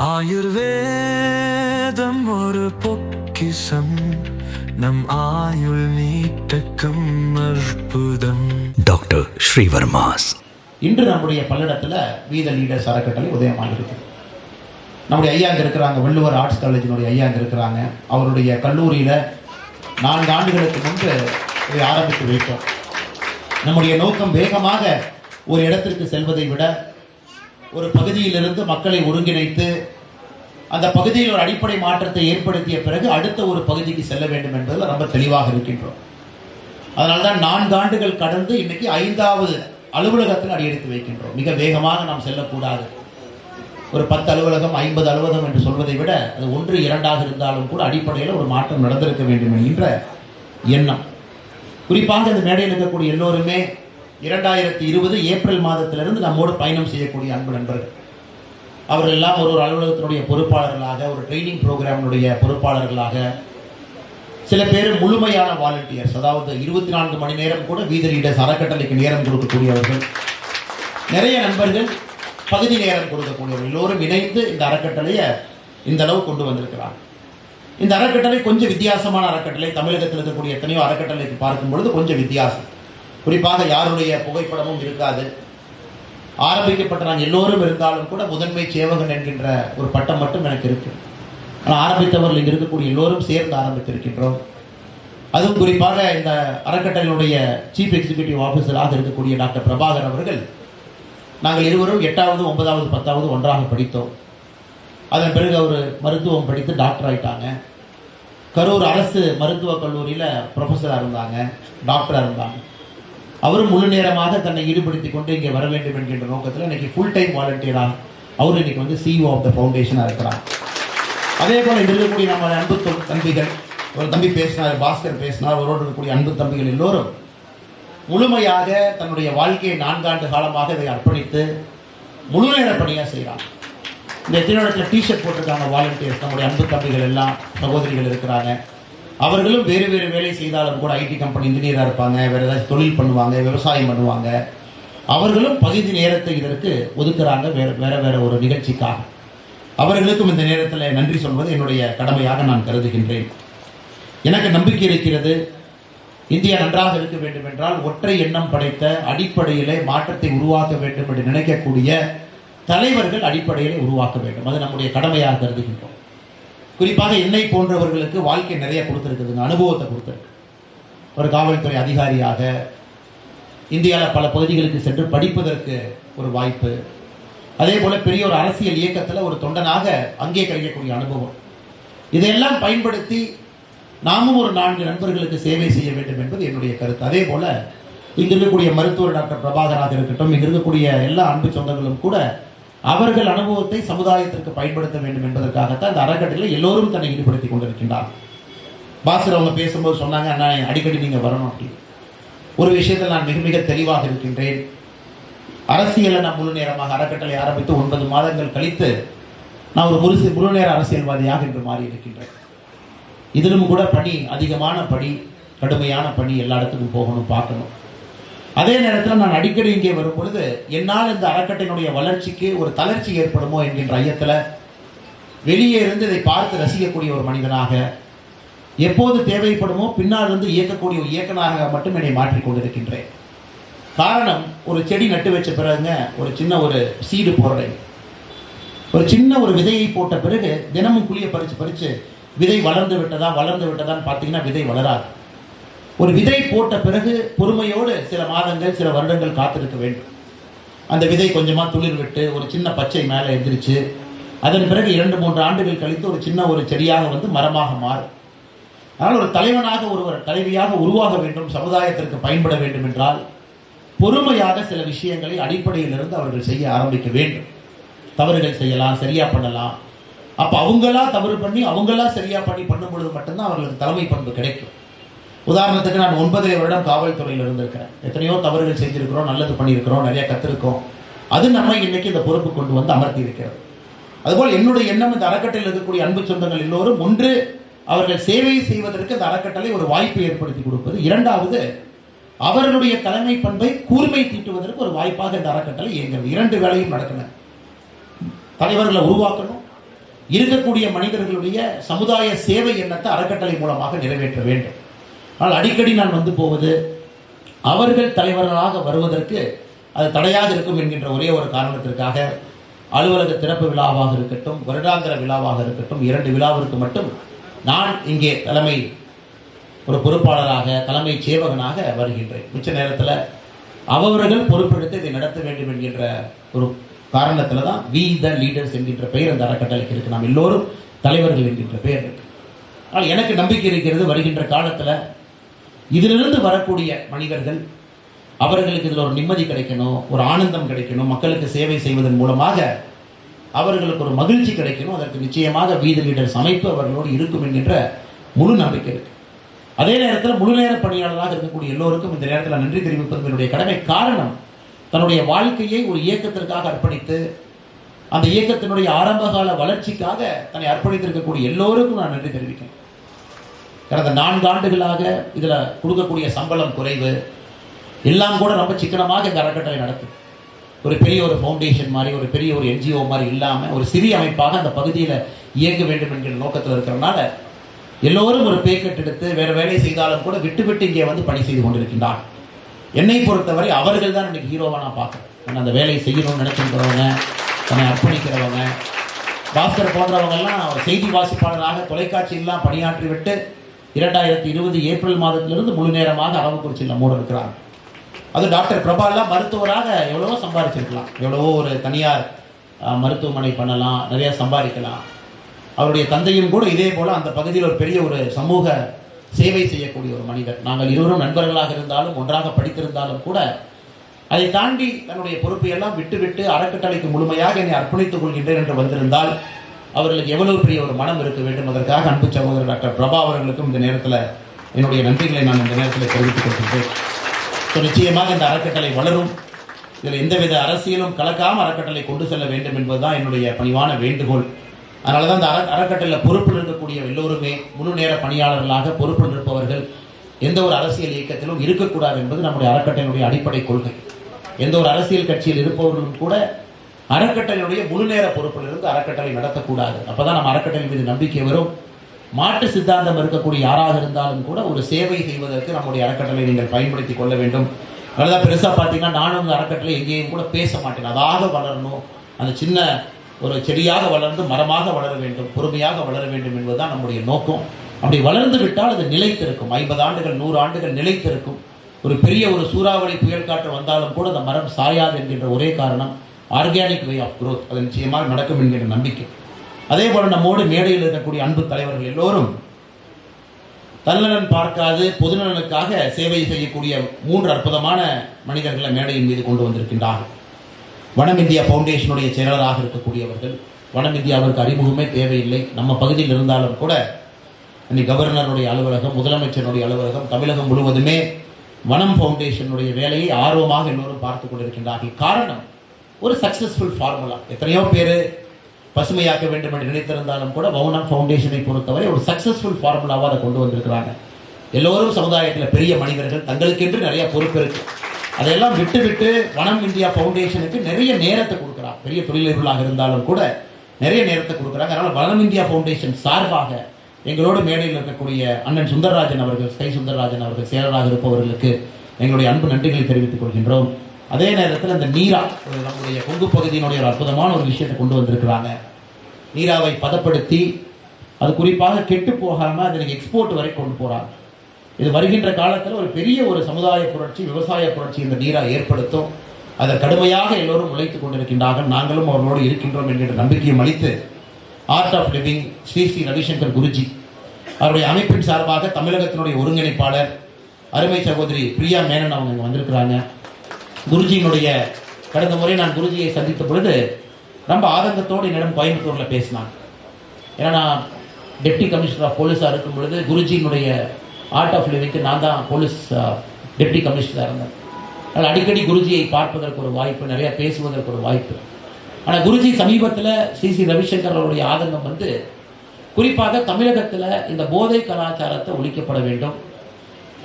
ஆயுர்வேதம் ஒரு பொக்கிஷம், நம் ஆயுள் நீட்டக்கும் அற்புதம். டாக்டர் ஸ்ரீவர்மாஸ். இன்று நம்முடைய பல்லடத்தில் வீத லீடர்ஸ் அறக்கட்டளை உதயமாக இருக்குது. நம்முடைய ஐயா அங்கே இருக்கிறாங்க, வள்ளுவர் ஆர்ட்ஸ் காலேஜினுடைய ஐயா அங்கே இருக்கிறாங்க. அவருடைய கல்லூரியில் 4 ஆண்டுகளுக்கு முன்பு இதை ஆரம்பித்து வைத்தோம். நம்முடைய நோக்கம் வேகமாக ஒரு இடத்திற்கு செல்வதை விட ஒரு பகுதியிலிருந்து மக்களை ஒருங்கிணைத்து அந்த பகுதியில் ஒரு அடிப்படை மாற்றத்தை ஏற்படுத்திய பிறகு அடுத்த ஒரு பகுதிக்கு செல்ல வேண்டும் என்பதில் ரொம்ப தெளிவாக இருக்கின்றோம். அதனால்தான் 4 ஆண்டுகள் கடந்து இன்னைக்கு 5வது அலுவலகத்தில் அடியெடுத்து வைக்கின்றோம். மிக வேகமாக நாம் செல்லக்கூடாது. ஒரு 10 அலுவலகம் 50 அலுவலகம் என்று சொல்வதை விட அது 1 2ஆக இருந்தாலும் கூட அடிப்படையில் ஒரு மாற்றம் நடந்திருக்க வேண்டும் என்கின்ற எண்ணம். குறிப்பாக இந்த மேடையில் இருக்கக்கூடிய எல்லோருமே 2020 ஏப்ரல் மாதத்திலிருந்து நம்மோடு பயணம் செய்யக்கூடிய அன்பு நண்பர்கள். அவர்கள் எல்லாம் ஒரு அலுவலகத்தினுடைய பொறுப்பாளர்களாக, ஒரு ட்ரைனிங் ப்ரோக்ராமினுடைய பொறுப்பாளர்களாக, சில பேர் முழுமையான வாலண்டியர்ஸ், அதாவது 24 மணி நேரம் கூட வீத லீடர்ஸ் அறக்கட்டளைக்கு நேரம் கொடுக்கக்கூடியவர்கள். நிறைய நண்பர்கள் பகுதி நேரம் கொடுக்கக்கூடியவர்கள். எல்லோரும் இணைந்து இந்த அறக்கட்டளையை இந்த அளவு கொண்டு வந்திருக்கிறார். இந்த அறக்கட்டளை கொஞ்சம் வித்தியாசமான அறக்கட்டளை. தமிழகத்தில் இருக்கக்கூடிய எத்தனையோ அறக்கட்டளைக்கு பார்க்கும் பொழுது கொஞ்சம் வித்தியாசம். குறிப்பாக யாருடைய புகைப்படமும் இருக்காது. ஆரம்பிக்கப்பட்ட நாங்கள் எல்லோரும் இருந்தாலும் கூட முதன்மை சேவகன் என்கின்ற ஒரு பட்டம் மட்டும் எனக்கு இருக்கு. ஆனால் ஆரம்பித்தவர்கள் இங்கே இருக்கக்கூடிய எல்லோரும் சேர்ந்து ஆரம்பித்திருக்கின்றோம். அதுவும் குறிப்பாக இந்த அறக்கட்டளையினுடைய சீஃப் எக்ஸிக்யூட்டிவ் ஆஃபீஸராக இருக்கக்கூடிய டாக்டர் பிரபாகர் அவர்கள், நாங்கள் இருவரும் 8வது 9வது 10வது ஒன்றாக படித்தோம். அதன் பிறகு அவர் மருத்துவம் படித்து டாக்டர் ஆகிட்டாங்க. கரூர் அரசு மருத்துவக் கல்லூரியில் ப்ரொஃபஸராக இருந்தாங்க, டாக்டராக இருந்தாங்க. அவரும் முழு நேரமாக தன்னை ஈடுபடுத்தி கொண்டு இங்கே வர வேண்டும் என்கின்ற நோக்கத்தில் இன்னைக்கு ஃபுல் டைம் வாலண்டியராக அவர் இன்னைக்கு வந்து CEO ஆஃப் த ஃபவுண்டேஷனாக இருக்கிறார். அதே போல் இன்று இருக்கக்கூடிய நம்ம அன்பு தம்பிகள், ஒரு தம்பி பேசினார், பாஸ்கர் பேசினார், அவரோடு இருக்கக்கூடிய அன்பு தம்பிகள் எல்லோரும் முழுமையாக தன்னுடைய வாழ்க்கையை 4 ஆண்டு காலமாக இதை அர்ப்பணித்து முழு நேர பணியாக செய்கிறாங்க. இந்த எத்தனையோ இடத்துல டிஷர்ட் போட்டிருக்காங்க வாலண்டியர்ஸ். நம்முடைய அன்பு தம்பிகள் எல்லாம் சகோதரிகள் இருக்கிறாங்க. அவர்களும் வேறு வேறு வேலை செய்தாலும் கூட ஐடி கம்பெனி இன்ஜினியராக இருப்பாங்க, வேறு ஏதாச்சும் தொழில் பண்ணுவாங்க, விவசாயம் பண்ணுவாங்க. அவர்களும் பகுதி நேரத்தை இதற்கு ஒதுக்குறாங்க, வேற ஒரு நிகழ்ச்சிக்காக. அவர்களுக்கும் இந்த நேரத்தில் நன்றி சொல்வது என்னுடைய கடமையாக நான் கருதுகின்றேன். எனக்கு நம்பிக்கை இருக்கிறது, இந்தியா நன்றாக இருக்க வேண்டும் என்றால் ஒற்றை எண்ணம் படைத்த அடிப்படையிலே மாற்றத்தை உருவாக்க வேண்டும் என்று நினைக்கக்கூடிய தலைவர்கள் அடிப்படையிலே உருவாக்க வேண்டும். அது நம்முடைய கடமையாக கருதுகின்றோம். குறிப்பாக என்னை போன்றவர்களுக்கு வாழ்க்கை நிறைய கொடுத்துருக்குதுங்க, அனுபவத்தை கொடுத்துருக்கு. ஒரு காவல்துறை அதிகாரியாக இந்தியாவில் பல பகுதிகளுக்கு சென்று படிப்பதற்கு ஒரு வாய்ப்பு, அதே போல பெரிய ஒரு அரசியல் இயக்கத்தில் ஒரு தொண்டனாக அங்கே கிடைக்கக்கூடிய அனுபவம், இதையெல்லாம் பயன்படுத்தி நாமும் ஒரு 4 நண்பர்களுக்கு சேவை செய்ய வேண்டும் என்பது என்னுடைய கருத்து. அதே போல இங்கு இருக்கக்கூடிய மருத்துவர் டாக்டர் பிரபாகராக இருக்கட்டும், இங்கு இருக்கக்கூடிய எல்லா அன்பு சொந்தங்களும் கூட அவர்கள் அனுபவத்தை சமுதாயத்திற்கு பயன்படுத்த வேண்டும் என்பதற்காகத்தான் இந்த அறக்கட்டளையில் எல்லோரும் தன்னை ஈடுபடுத்திக் கொண்டிருக்கின்றார். பாஸ்கர் அவங்க பேசும்போது சொன்னாங்க, அண்ணா அடிக்கடி நீங்கள் வரணும் அப்படின்னு. ஒரு விஷயத்தில் நான் மிக மிக தெளிவாக இருக்கின்றேன். அரசியலை நான் முழு நேரமாக அறக்கட்டளை ஆரம்பித்து 9 மாதங்கள் கழித்து நான் ஒரு முழு நேர அரசியல்வாதியாக இன்று மாறி இருக்கின்றேன். இதிலும் கூட பணி, அதிகமான பணி, கடுமையான பணி, எல்லா இடத்துக்கும் போகணும், பார்க்கணும். அதே நேரத்தில் நான் அடிக்கடி இங்கே வரும் பொழுது என்னால் இந்த அறக்கட்டளையினுடைய வளர்ச்சிக்கு ஒரு தளர்ச்சி ஏற்படுமோ என்கின்ற ஐயத்தில் வெளியே இருந்து இதை பார்த்து ரசிக்கக்கூடிய ஒரு மனிதனாக, எப்போது தேவைப்படுமோ பின்னால் இருந்து இயக்கக்கூடிய ஒரு இயக்குனராக மட்டும் என்னை மாற்றிக்கொண்டிருக்கின்றேன். காரணம், ஒரு செடி நட்டு வச்ச பிறகுங்க ஒரு சின்ன ஒரு சீடு போடுறேன். ஒரு சின்ன ஒரு விதையை போட்ட பிறகு தினமும் குழியை பறித்து விதை வளர்ந்து விட்டதான்னு பார்த்தீங்கன்னா விதை வளராது. ஒரு விதை போட்ட பிறகு பொறுமையோடு சில மாதங்கள், சில வருடங்கள் காத்திருக்க வேண்டும். அந்த விதை கொஞ்சமாக துளிர் விட்டு ஒரு சின்ன பச்சை மேலே எந்திரிச்சு அதன் பிறகு 2-3 ஆண்டுகள் கழித்து ஒரு சின்ன ஒரு செடியாக வந்து மரமாக மாறும். அதனால் ஒரு தலைவனாக ஒருவர், தலைவியாக உருவாக வேண்டும், சமுதாயத்திற்கு பயன்பட வேண்டும் என்றால் பொறுமையாக சில விஷயங்களை அடிப்படையிலிருந்து அவர்கள் செய்ய ஆரம்பிக்க வேண்டும். தவறுகள் செய்யலாம், சரியா பண்ணலாம். அப்போ அவங்களா தவறு பண்ணி அவங்களா சரியா பண்ணும் பொழுது மட்டும்தான் அவர்களுக்கு தலைமை பண்பு கிடைக்கும். உதாரணத்துக்கு நான் 9 வருடம் காவல்துறையில் இருந்திருக்கிறேன். எத்தனையோ தவறுகள் செஞ்சிருக்கிறோம், நல்லது பண்ணியிருக்கிறோம், நிறைய கற்றுருக்கோம். அது நம்ம இன்னைக்கு இந்த பொறுப்பு கொண்டு வந்து அமர்த்தி இருக்கிறது. அதுபோல் என்னுடைய எண்ணம், இந்த அறக்கட்டளையில் இருக்கக்கூடிய அன்பு சொந்தங்கள் எல்லோரும் ஒன்று, அவர்கள் சேவை செய்வதற்கு இந்த அறக்கட்டளை ஒரு வாய்ப்பை ஏற்படுத்தி கொடுப்பது. 2வது, அவர்களுடைய தலைமை பண்பை கூர்மை தீட்டுவதற்கு ஒரு வாய்ப்பாக இந்த அறக்கட்டளை இயங்குகிறது. 2 வேலையும் நடக்கணும். தலைவர்களை உருவாக்கணும், இருக்கக்கூடிய மனிதர்களுடைய சமுதாய சேவை எண்ணத்தை அறக்கட்டளை மூலமாக நிறைவேற்ற வேண்டும். ஆனால் அடிக்கடி நான் வந்து போவது, அவர்கள் தலைவர்களாக வருவதற்கு அது தடையாக இருக்கும் என்கின்ற ஒரே ஒரு காரணத்திற்காக அலுவலக திறப்பு விழாவாக இருக்கட்டும், வருடாந்திர விழாவாக இருக்கட்டும், 2 விழாவிற்கு மட்டும் நான் இங்கே தலைமை ஒரு பொறுப்பாளராக, தலைமை சேவகனாக வருகின்றேன். மிச்ச நேரத்தில் அவர்கள் பொறுப்பெடுத்து இதை நடத்த வேண்டும் என்கின்ற ஒரு காரணத்தில் தான் வி த லீடர்ஸ் என்கின்ற பெயர் அந்த அறக்கட்டளைக்கு இருக்கு. நாம் எல்லோரும் தலைவர்கள் என்கின்ற பெயர் இருக்கு. ஆனால் எனக்கு நம்பிக்கை இருக்கிறது, வருகின்ற காலத்தில் இதிலிருந்து வரக்கூடிய மனிதர்கள், அவர்களுக்கு இதில் ஒரு நிம்மதி கிடைக்கணும், ஒரு ஆனந்தம் கிடைக்கணும், மக்களுக்கு சேவை செய்வதன் மூலமாக அவர்களுக்கு ஒரு மகிழ்ச்சி கிடைக்கணும். அதற்கு நிச்சயமாக வி த லீடர்ஸ் அமைப்பு அவர்களோடு இருக்கும் என்கின்ற முழு நம்பிக்கை இருக்கு. அதே நேரத்தில் முழு நேர பணியாளராக இருக்கக்கூடிய எல்லோருக்கும் இந்த நேரத்தில் நன்றி தெரிவிப்பது என்னுடைய கடமை. காரணம், தன்னுடைய வாழ்க்கையை ஒரு இயக்கத்திற்காக அர்ப்பணித்து, அந்த இயக்கத்தினுடைய ஆரம்பகால வளர்ச்சிக்காக தன்னை அர்ப்பணித்திருக்கக்கூடிய எல்லோருக்கும் நான் நன்றி தெரிவிக்கிறேன். கடந்த 4 ஆண்டுகளாக இதில் கொடுக்கக்கூடிய சம்பளம் குறைவு எல்லாம் கூட ரொம்ப சிக்கனமாக இந்த அறக்கட்டளை நடக்கும். ஒரு பெரிய ஒரு ஃபவுண்டேஷன் மாதிரி, ஒரு பெரிய ஒரு என்ஜிஓ மாதிரி இல்லாமல் ஒரு சிறிய அமைப்பாக அந்த பகுதியில் இயங்க வேண்டும் என்கிற நோக்கத்தில் இருக்கிறனால எல்லோரும் ஒரு பேக்கெட் எடுத்து வேறு வேலை செய்தாலும் கூட விட்டு விட்டு இங்கே வந்து பணி செய்து கொண்டிருக்கின்றார். என்னை பொறுத்தவரை அவர்கள் தான் இன்னைக்கு ஹீரோவாக நான் பார்க்குறேன். அந்த வேலையை செய்யணும்னு நினைச்சிருக்கிறவங்க, தன்னை அர்ப்பணிக்கிறவங்க, பாஸ்கர் போன்றவங்கெல்லாம் செய்தி வாசிப்பாளராக தொலைக்காட்சியெல்லாம் பணியாற்றி விட்டு 2020 ஏப்ரல் மாதத்திலிருந்து முழு நேரமாக அரவக்குறிச்சியில் நம்மோடு இருக்கிறாங்க. அது டாக்டர் பிரபாலாம் மருத்துவராக எவ்வளவோ சம்பாதிச்சிருக்கலாம், எவ்வளவோ ஒரு தனியார் மருத்துவமனை பண்ணலாம், நிறைய சம்பாதிக்கலாம். அவருடைய தந்தையும் கூட இதே போல் அந்த பகுதியில் ஒரு பெரிய ஒரு சமூக சேவை செய்யக்கூடிய ஒரு மனிதர். நாங்கள் இருவரும் நண்பர்களாக இருந்தாலும், ஒன்றாக படித்திருந்தாலும் கூட அதை தாண்டி தன்னுடைய பொறுப்பை எல்லாம் விட்டுவிட்டு அறக்கட்டளைக்கு முழுமையாக என்னை அர்ப்பணித்துக் கொள்கின்றேன் என்று வந்திருந்தால் அவர்களுக்கு எவ்வளவு பெரிய ஒரு மனம் இருக்க வேண்டும். அதற்காக அன்பு சகோதரர் டாக்டர் பிரபா அவர்களுக்கும் இந்த நேரத்தில் என்னுடைய நன்றிகளை நான் இந்த நேரத்தில் தெரிவித்துக் கொள்கின்றேன். ஸோ நிச்சயமாக இந்த அறக்கட்டளை வளரும். இதில் எந்தவித அரசியலும் கலக்காமல் அறக்கட்டளை கொண்டு செல்ல வேண்டும் என்பதுதான் என்னுடைய பணிவான வேண்டுகோள். அதனால தான் இந்த அறக்கட்டளையில் பொறுப்பில் இருக்கக்கூடிய எல்லோருமே முழு நேர பணியாளர்களாக பொறுப்பில் இருப்பவர்கள் எந்த ஒரு அரசியல் இயக்கத்திலும் இருக்கக்கூடாது என்பது நம்முடைய அறக்கட்டளையினுடைய அடிப்படை கொள்கை. எந்த ஒரு அரசியல் கட்சியில் இருப்பவர்களும் கூட அறக்கட்டளையுடைய முழு நேர பொறுப்பில் இருந்து அறக்கட்டளை நடத்தக்கூடாது. அப்பதான் நம்ம அறக்கட்டளை மீது நம்பிக்கை வரும். மாற்று சித்தாந்தம் இருக்கக்கூடிய யாராக இருந்தாலும் கூட ஒரு சேவை செய்வதற்கு நம்முடைய அறக்கட்டளை நீங்கள் பயன்படுத்தி கொள்ள வேண்டும். அதனால பெருசா பார்த்தீங்கன்னா நானும் இந்த அறக்கட்டளை எங்கேயும் கூட பேச மாட்டேன். அதாக வளரணும், அந்த சின்ன ஒரு செடியாக வளர்ந்து மரமாக வளர வேண்டும், பொறுமையாக வளர வேண்டும் என்பதுதான் நம்முடைய நோக்கம். அப்படி வளர்ந்து விட்டால் அது நிலைத்திருக்கும். 50 ஆண்டுகள் 100 ஆண்டுகள் நிலைத்திருக்கும். ஒரு பெரிய ஒரு சூறாவளி புயல் காற்று வந்தாலும் கூட அந்த மரம் சாயாது என்கின்ற ஒரே காரணம் ஆர்கானிக் வே ஆஃப் growth. அது நிச்சயமாக நடக்கும் என்கின்ற நம்பிக்கை. அதே போல நம்மோடு மேடையில் இருக்கக்கூடிய அன்பு தலைவர்கள் எல்லோரும் தன்னலன் பார்க்காது பொதுநலனுக்காக சேவை செய்யக்கூடிய 3 அற்புதமான மனிதர்களை மேடையின் மீது கொண்டு வந்திருக்கின்றார்கள். வனம் இந்தியா ஃபவுண்டேஷனுடைய செயலராக இருக்கக்கூடியவர்கள். வனம் இந்தியாவிற்கு அறிமுகமே தேவையில்லை. நம்ம பகுதியில் இருந்தாலும் கூட இன்னைக்கு கவர்னருடைய அலுவலகம், முதலமைச்சருடைய அலுவலகம், தமிழகம் முழுவதுமே வனம் ஃபவுண்டேஷனுடைய வேலையை ஆர்வமாக எல்லோரும் பார்த்து கொண்டிருக்கின்றார்கள். காரணம், ஒரு சக்சஸ்ஃபுல் ஃபார்முலா. எத்தனையோ பேர் பசுமையாக்க வேண்டும் என்று நினைத்திருந்தாலும் கூட வனம் ஃபவுண்டேஷனை பொறுத்தவரை ஒரு சக்சஸ்ஃபுல் ஃபார்முலாவாக அதை கொண்டு வந்திருக்கிறாங்க. எல்லோரும் சமுதாயத்தில் பெரிய மனிதர்கள், தங்களுக்கென்று நிறைய பொறுப்பு இருக்கு. அதையெல்லாம் விட்டு வனம் இந்தியா ஃபவுண்டேஷனுக்கு நிறைய நேரத்தை கொடுக்குறாங்க. பெரிய தொழிலதிபர்களாக இருந்தாலும் கூட நிறைய நேரத்தை கொடுக்குறாங்க. அதனால வனம் இந்தியா ஃபவுண்டேஷன் சார்பாக எங்களோடு மேடையில் இருக்கக்கூடிய அண்ணன் சுந்தரராஜன் அவர்கள், ஸ்கை சுந்தரராஜன் அவர்கள் செயலராக இருப்பவர்களுக்கு எங்களுடைய அன்பு நன்றிகளை தெரிவித்துக் கொள்கின்றோம். அதே நேரத்தில் இந்த நீரா, நம்முடைய கொங்கு பகுதியினுடைய ஒரு அற்புதமான ஒரு விஷயத்தை கொண்டு வந்திருக்கிறாங்க. நீராவை பதப்படுத்தி அது குறிப்பாக கெட்டு போகாமல் அதை எக்ஸ்போர்ட் வரை கொண்டு போகிறாங்க. இது வருகின்ற காலத்தில் ஒரு பெரிய ஒரு சமுதாய புரட்சி, விவசாய புரட்சி இந்த நீரா ஏற்படுத்தும். அதை கடுமையாக எல்லோரும் உழைத்துக் கொண்டிருக்கின்றார்கள். நாங்களும் அவர்களோடு இருக்கின்றோம் என்கின்ற நம்பிக்கையும் அளித்து art of living Sri Ravishankar Guruji அவருடைய அமைப்பின் சார்பாக தமிழகத்தினுடைய ஒருங்கிணைப்பாளர் அருமை சகோதரி பிரியா மேனன் அவங்க இங்கே வந்திருக்கிறாங்க. குருஜியினுடைய கடந்த முறை நான் குருஜியை சந்தித்த பொழுது ரொம்ப ஆதங்கத்தோடு என்னிடம் கோயம்புத்தூரில் பேசினாங்க. ஏன்னா நான் டெப்டி கமிஷனர் ஆஃப் போலீஸாக இருக்கும் பொழுது குருஜியினுடைய ஆர்ட் ஆஃப் லிவிங்க்கு நான் தான் போலீஸ் டெப்டி கமிஷனராக இருந்தேன். அதனால் அடிக்கடி குருஜியை பார்ப்பதற்கு ஒரு வாய்ப்பு, நிறைய பேசுவதற்கு ஒரு வாய்ப்பு. ஆனால் குருஜி சமீபத்தில் ஸ்ரீ ரவிசங்கர் அவருடைய ஆதங்கம் வந்து குறிப்பாக தமிழகத்தில் இந்த போதை கலாச்சாரத்தை ஒழிக்கப்பட வேண்டும்,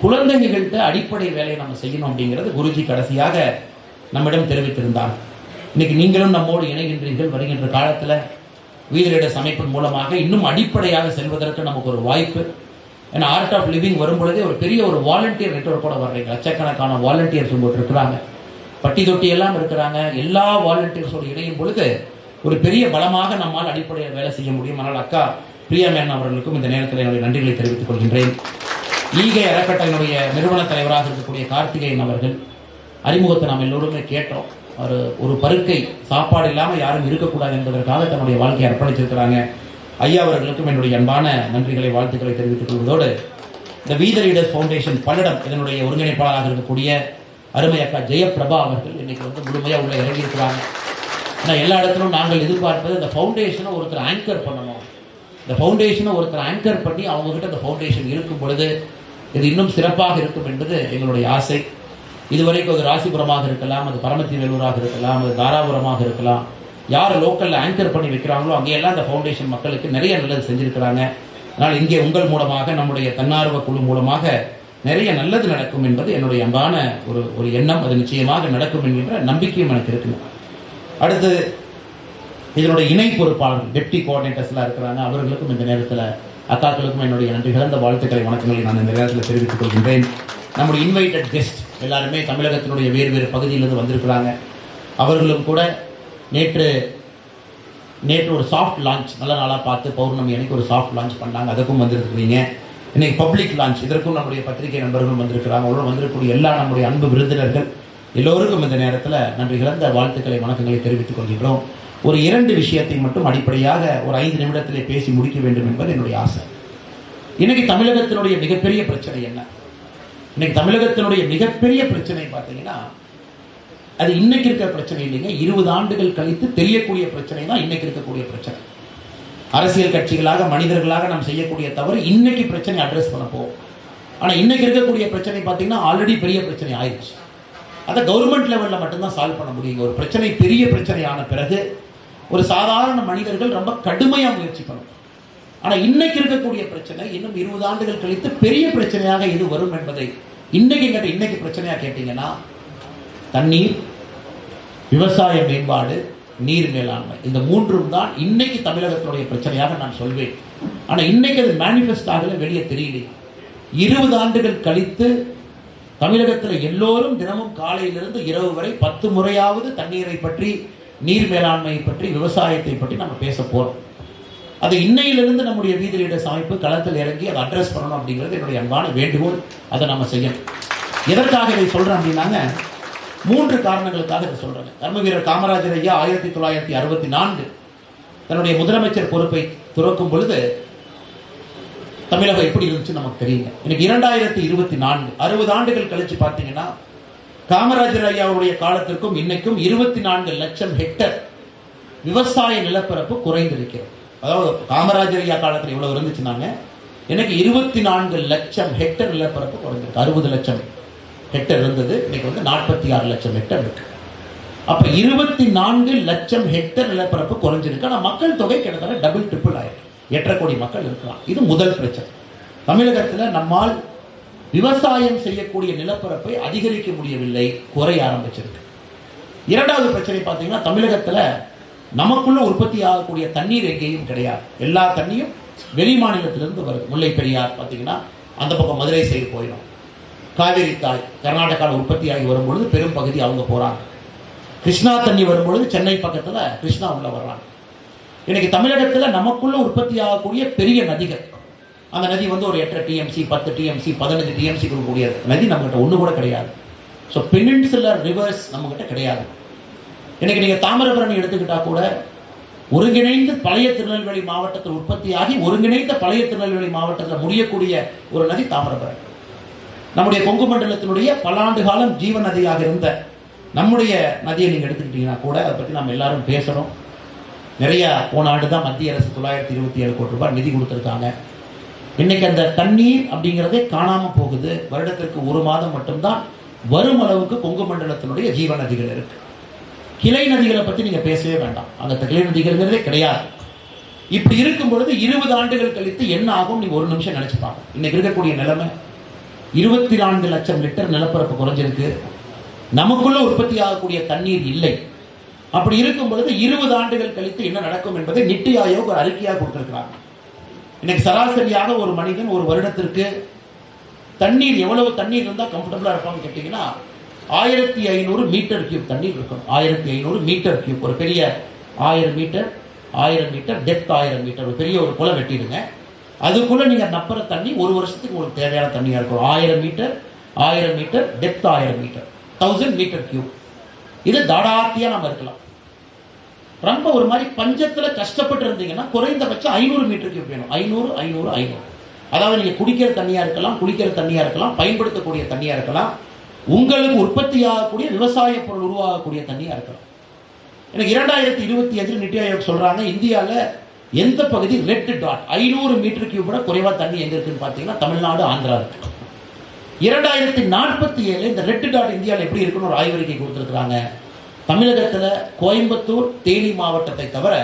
குழந்தைகள்கிட்ட அடிப்படை வேலையை நம்ம செய்யணும் அப்படிங்கிறது குருஜி கடைசியாக நம்மிடம் தெரிவித்திருந்தார். இன்னைக்கு நீங்களும் நம்மோடு இணைகின்றீர்கள். வருகின்ற காலத்தில் வீதி லீடர்ஸ் அமைப்பின் மூலமாக இன்னும் அடிப்படையாக செல்வதற்கு நமக்கு ஒரு வாய்ப்பு. ஏன்னா ஆர்ட் ஆஃப் லிவிங் வரும்பொழுதே ஒரு பெரிய ஒரு வாலண்டியர் நெட்வொர்க்கோட வர்றீங்க. லட்சக்கணக்கான வாலண்டியர்ஸ் உங்கள்கிட்ட இருக்கிறாங்க, பட்டி தொட்டி எல்லாம் இருக்கிறாங்க. எல்லா வாலண்டியர்ஸோடு இணையும் பொழுது ஒரு பெரிய பலமாக நம்மால் அடிப்படையில் வேலை செய்ய முடியும். அதனால் அக்கா பிரியா மேன் அவர்களுக்கும் இந்த நேரத்தில் என்னுடைய நன்றிகளை தெரிவித்துக் கொள்கின்றேன். ஈகை அறக்கட்டளையினுடைய நிறுவன தலைவராக இருக்கக்கூடிய கார்த்திகேயன் அவர்கள் அறிமுகத்தை நாம் எல்லோருமே கேட்டோம். ஒரு பருக்கை சாப்பாடு இல்லாமல் யாரும் இருக்கக்கூடாது என்பதற்காக தன்னுடைய வாழ்க்கையை அர்ப்பணித்திருக்கிறாங்க. ஐயா அவர்களுக்கும் என்னுடைய அன்பான நன்றிகளை வாழ்த்துக்களை தெரிவித்துக் கொள்வதோடு இந்த வீத லீடர்ஸ் ஃபவுண்டேஷன் பல்லடம் இதனுடைய ஒருங்கிணைப்பாளராக இருக்கக்கூடிய அருமை அக்கா ஜெயபிரபா அவர்கள் இன்னைக்கு முழுமையாக உள்ள இறங்கியிருக்கிறாங்க. ஆனால் எல்லா இடத்திலும் நாங்கள் எதிர்பார்ப்பது இந்த ஃபவுண்டேஷனை ஒருத்தர் ஆங்கர் பண்ணணும். இந்த ஃபவுண்டேஷனை ஒருத்தர் ஆங்கர் பண்ணி அவங்ககிட்ட இந்த ஃபவுண்டேஷன் இருக்கும் பொழுது இது இன்னும் சிறப்பாக இருக்கும் என்பது எங்களுடைய ஆசை. இதுவரைக்கும் அது ராசிபுரமாக இருக்கலாம், அது பரமத்தி வேலூராக இருக்கலாம், அது தாராபுரமாக இருக்கலாம். யார் லோக்கலில் ஆங்கர் பண்ணி வைக்கிறாங்களோ அங்கேயெல்லாம் இந்த ஃபவுண்டேஷன் மக்களுக்கு நிறைய நல்லது செஞ்சிருக்கிறாங்க. அதனால் இங்கே உங்கள் மூலமாக நம்முடைய தன்னார்வ குழு மூலமாக நிறைய நல்லது நடக்கும் என்பது என்னுடைய அன்பான ஒரு எண்ணம். அது நிச்சயமாக நடக்கும் என்கின்ற நம்பிக்கையும் எனக்கு இருக்குங்க. அடுத்து இதனுடைய இணை பொறுப்பாளர்கள் டெப்டி கோஆர்டினேட்டர்ஸ்லாம் இருக்கிறாங்க. அவர்களுக்கும் இந்த நேரத்தில் அக்காக்களுக்கும் என்னுடைய நன்றி கலந்த வாழ்த்துக்களை வணக்கங்களை நான் இந்த நேரத்தில் தெரிவித்துக் கொள்கின்றேன். நம்முடைய இன்வைட்டட் கெஸ்ட் எல்லாருமே தமிழகத்தினுடைய வேறு வேறு பகுதியிலிருந்து வந்திருக்கிறாங்க. அவர்களும் கூட நேற்று ஒரு சாஃப்ட் லான்ச் நல்ல நாளாக பார்த்து பௌர்ணமி அன்னைக்கு ஒரு சாஃப்ட் லான்ச் பண்ணாங்க. அதுக்கும் வந்திருக்கிறீங்க. இன்னைக்கு பப்ளிக் லான்ச் இதற்கும் நம்முடைய பத்திரிகை நண்பர்களும் வந்திருக்கிறாங்க. அவர்களும் வந்திருக்கக்கூடிய எல்லா நம்முடைய அன்பு விருந்தினர்கள் எல்லோருக்கும் இந்த நேரத்தில் நன்றி கலந்த வாழ்த்துக்களை வணக்கங்களை தெரிவித்துக் கொள்கின்றோம். ஒரு 2 விஷயத்தை மட்டும் அடிப்படையாக ஒரு 5 நிமிடத்திலே பேசி முடிக்க வேண்டும் என்பது என்னுடைய ஆசை. இன்னைக்கு தமிழகத்தினுடைய மிகப்பெரிய பிரச்சனை என்ன? இன்னைக்கு தமிழகத்தினுடைய மிகப்பெரிய பிரச்சனை பார்த்தீங்கன்னா அது இன்னைக்கு இருக்கிற பிரச்சனை இல்லைங்க. 20 ஆண்டுகள் கழித்து தெரியக்கூடிய பிரச்சனை தான் இன்னைக்கு இருக்கக்கூடிய பிரச்சனை. அரசியல் கட்சிகளாக மனிதர்களாக நாம் செய்யக்கூடிய தவறு இன்னைக்கு பிரச்சனை அட்ரஸ் பண்ண போவோம். ஆனால் இன்னைக்கு இருக்கக்கூடிய பிரச்சனை பார்த்தீங்கன்னா ஆல்ரெடி பெரிய பிரச்சனை ஆயிடுச்சு. அதை கவர்மெண்ட் லெவலில் மட்டும்தான் சால்வ் பண்ண முடியுங்க. ஒரு பிரச்சனை பெரிய பிரச்சனையான பிறகு ஒரு சாதாரண மனிதர்கள் ரொம்ப கடுமையாக முயற்சி பண்ணணும். ஆனால் இன்னைக்கு இருக்கக்கூடிய பிரச்சனை இன்னும் 20 ஆண்டுகள் கழித்து பெரிய பிரச்சனையாக இது வரும் என்பதை இன்னைக்கு பிரச்சனையாக கேட்டீங்கன்னா தண்ணீர், விவசாய மேம்பாடு, நீர் மேலாண்மை, இந்த 3ம் தான் இன்னைக்கு தமிழகத்தினுடைய பிரச்சனையாக நான் சொல்வேன். ஆனால் இன்னைக்கு அது மேனிஃபெஸ்ட் ஆகல, வெளியே தெரியல. 20 ஆண்டுகள் கழித்து தமிழகத்தில் எல்லோரும் தினமும் காலையிலிருந்து இரவு வரை 10 முறையாவது தண்ணீரை பற்றி, நீர் மேலாண்மையை பற்றி, விவசாயத்தை பற்றி நம்ம பேச போறோம். அது இன்னையிலிருந்து நம்முடைய வீதி லீடர்ஸ் அமைப்பு களத்தில் இறங்கி அதை அட்ரஸ் பண்ணணும் அப்படிங்கிறது என்னுடைய அன்பான வேண்டுகோள். அதை நம்ம செய்யணும். எதற்காக இதை சொல்றேன் அப்படின்னாங்க 3 காரணங்களுக்காக இதை சொல்றாங்க. கர்ம வீரர் காமராஜர் ஐயா 1964 தன்னுடைய முதலமைச்சர் பொறுப்பை துறக்கும் பொழுது தமிழகம் எப்படி இருந்துச்சு நமக்கு தெரியுங்க. இன்னைக்கு 2024 60 ஆண்டுகள் கழிச்சு பார்த்தீங்கன்னா காமராஜர் ஐயாவுடைய காலத்திற்கும் இன்னைக்கும் 24 லட்சம் ஹெக்டர் விவசாய நிலப்பரப்பு குறைந்திருக்கிறது. அதாவது காமராஜர் ஐயா காலத்தில் இவ்வளவு இருந்துச்சுனாங்க, எனக்கு 24 லட்சம் ஹெக்டர் நிலப்பரப்பு குறைஞ்சிருக்கு. 60 லட்சம் ஹெக்டர் இருந்தது, இன்னைக்கு 46 லட்சம் ஹெக்டர் இருக்கு. அப்ப 24 லட்சம் ஹெக்டர் நிலப்பரப்பு குறைஞ்சிருக்கு. ஆனால் மக்கள் தொகை கிட்டத்தட்ட டபுள் ட்ரிபிள் ஆயிருக்கு. 8.5 கோடி மக்கள் இருக்கலாம். இது முதல் பிரச்சனை. தமிழகத்தில் நம்மால் விவசாயம் செய்யக்கூடிய நிலப்பரப்பை அதிகரிக்க முடியவில்லை, குறைய ஆரம்பிச்சிருக்கு. 2வது பிரச்சனை பார்த்தீங்கன்னா தமிழகத்தில் நமக்குள்ள உற்பத்தி ஆகக்கூடிய தண்ணீர் எங்கேயும் கிடையாது. எல்லா தண்ணியும் வெளி மாநிலத்திலிருந்து வருது. முல்லை பெரியார் பார்த்தீங்கன்னா அந்த பக்கம் மதுரை சைடு போயிடும். காவேரி தாய் கர்நாடகாவில் உற்பத்தி ஆகி வரும்பொழுது பெரும் பகுதி அவங்க போறாங்க. கிருஷ்ணா தண்ணி வரும்பொழுது சென்னை பக்கத்தில் கிருஷ்ணா உள்ள வர்றாங்க. இன்னைக்கு தமிழகத்தில் நமக்குள்ள உற்பத்தி ஆகக்கூடிய பெரிய நதிகள், அந்த நதி ஒரு 8 டிஎம்சி, 10 டிஎம்சி, 15 டிஎம்சி கொடுக்கக்கூடிய நதி நம்மகிட்ட ஒன்று கூட கிடையாது. ஸோ பெனின்சுலர் ரிவர்ஸ் நம்மகிட்ட கிடையாது. இன்னைக்கு நீங்கள் தாமிரபரணி எடுத்துக்கிட்டா கூட ஒருங்கிணைந்து பழைய திருநெல்வேலி மாவட்டத்தில் உற்பத்தியாகி ஒருங்கிணைந்த பழைய திருநெல்வேலி மாவட்டத்தில் முடியக்கூடிய ஒரு நதி தாமிரபரணி. நம்முடைய கொங்கு மண்டலத்தினுடைய பல ஆண்டு காலம் ஜீவ நதியாக இருந்த நம்முடைய நதியை நீங்கள் எடுத்துக்கிட்டீங்கன்னா கூட அதை பற்றி நம்ம எல்லாரும் பேசுகிறோம். நிறைய போன ஆண்டு தான் மத்திய அரசு 927 கோடி ரூபாய் நிதி கொடுத்துருக்காங்க. இன்னைக்கு அந்த தண்ணீர் அப்படிங்கிறதே காணாமல் போகுது. வருடத்திற்கு 1 மாதம் மட்டும்தான் வரும் அளவுக்கு கொங்கு மண்டலத்தினுடைய ஜீவ நதிகள் இருக்கு. கிளை நதிகளை பற்றி நீங்க பேசவே வேண்டாம், அந்த கிளை நதிகள்ங்கிறதே கிடையாது. இப்படி இருக்கும் பொழுது 20 ஆண்டுகள் கழித்து என்ன ஆகும் நீங்க ஒரு நிமிஷம் நினைச்சுப்பாங்க. இன்னைக்கு இருக்கக்கூடிய நிலைமை 24 லட்சம் லிட்டர் நிலப்பரப்பு குறைஞ்சிருக்கு. நமக்குள்ள உற்பத்தி ஆகக்கூடிய தண்ணீர் இல்லை. அப்படி இருக்கும் பொழுது 20 ஆண்டுகள் கழித்து என்ன நடக்கும் என்பதை நித்தி ஆயோக் ஒரு அறிக்கையாக கொடுத்திருக்கிறாங்க. இன்னைக்கு சராசரியாக ஒரு மனிதன் ஒரு வருடத்திற்கு தண்ணீர் எவ்வளவு தண்ணீர் இருந்தால் கம்ஃபர்டபுளா இருப்பான்னு கேட்டீங்கன்னா 1500 மீட்டர் கியூப் தண்ணீர் இருக்கும். 1500 மீட்டர் கியூப். ஒரு பெரிய 1000 மீட்டர் டெப்த் 1000 மீட்டர் ஒரு பெரிய ஒரு குளம் வெட்டிடுங்க. அதுக்குள்ள நீங்க நப்புற தண்ணி ஒரு வருஷத்துக்கு உங்களுக்கு தேவையான தண்ணியா இருக்கும். 1000 meter depth 1000 meter 1000 meter cube. இது தாடாத்தியா நம்ம இருக்கலாம். ரொம்ப ஒரு மாதிரி பஞ்சத்துல கஷ்டப்பட்டு இருந்தீங்கன்னா குறைந்தபட்சம் 500 மீட்டர் கியூப் வேணும். 500. அதாவது நீங்க குடிக்கிற தண்ணியா இருக்கலாம், பயன்படுத்தக்கூடிய தண்ணியா இருக்கலாம், உங்களுக்கு உற்பத்தி ஆகக்கூடிய விவசாய பொருள் உருவாகக்கூடிய தண்ணியா இருக்கலாம். எனக்கு 2025 நித்தி ஆயோக் சொல்றாங்க, இந்தியாவில் எந்த பகுதி ரெட் டாட் 500 மீட்டர் கியூப் குறைவா தண்ணி எங்க இருக்குன்னு பாத்தீங்கன்னா தமிழ்நாடு, ஆந்திரா இருக்கு. 2047 இந்த ரெட் டாட் இந்தியாவில் எப்படி இருக்குன்னு ஒரு ஆய்வறிக்கை கொடுத்திருக்கிறாங்க. தமிழகத்தில் கோயம்புத்தூர், தேனி மாவட்டத்தை தவிர